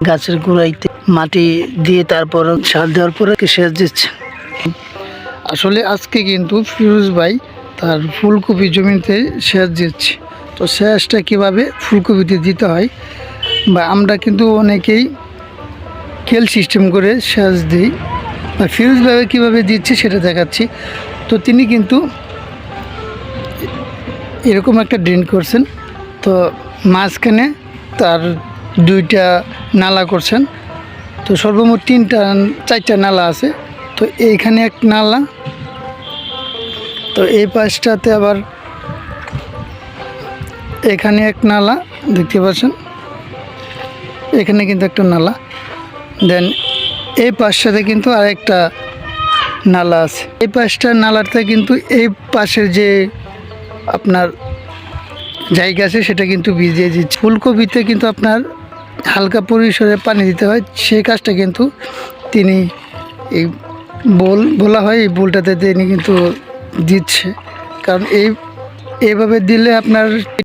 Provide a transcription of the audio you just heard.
গাছের গোড়াইতে মাটি দিয়ে তারপর সার দেওয়ার পরে সেচ দিচ্ছে। আসলে আজকে কিন্তু ফিরোজ ভাই তার ফুলকপি জমিতে সেচ দিচ্ছে। তো সেচটা কীভাবে ফুলকপিতে দিতে হয়, বা আমরা কিন্তু অনেকেই কেল সিস্টেম করে সেচ দিই, আর ফিরোজ ভাই কীভাবে দিচ্ছে সেটা দেখাচ্ছি। তো তিনি কিন্তু এরকম একটা ড্রেন করছেন, তো মাঝখানে তার 2টা নালা করছেন। তো সর্বমোট 4টা নালা আছে। তো এইখানে এক নালা, তো এই পাশটাতে আবার এখানে এক নালা দেখতে পাচ্ছেন, এখানে কিন্তু একটা নালা, দেন এই পাশটাতে কিন্তু আরেকটা নালা আছে। এই পাশটা নালাতে কিন্তু এই পাশের যে আপনার জায়গা আছে সেটা কিন্তু ভিজিয়ে দিচ্ছে। ফুলকপিতে কিন্তু আপনার হালকা পরিসরে পানি দিতে হয়, সেই কাজটা কিন্তু তিনি এই বলা হয় এই বোলটাতে তিনি কিন্তু দিচ্ছে। কারণ এইভাবে দিলে আপনার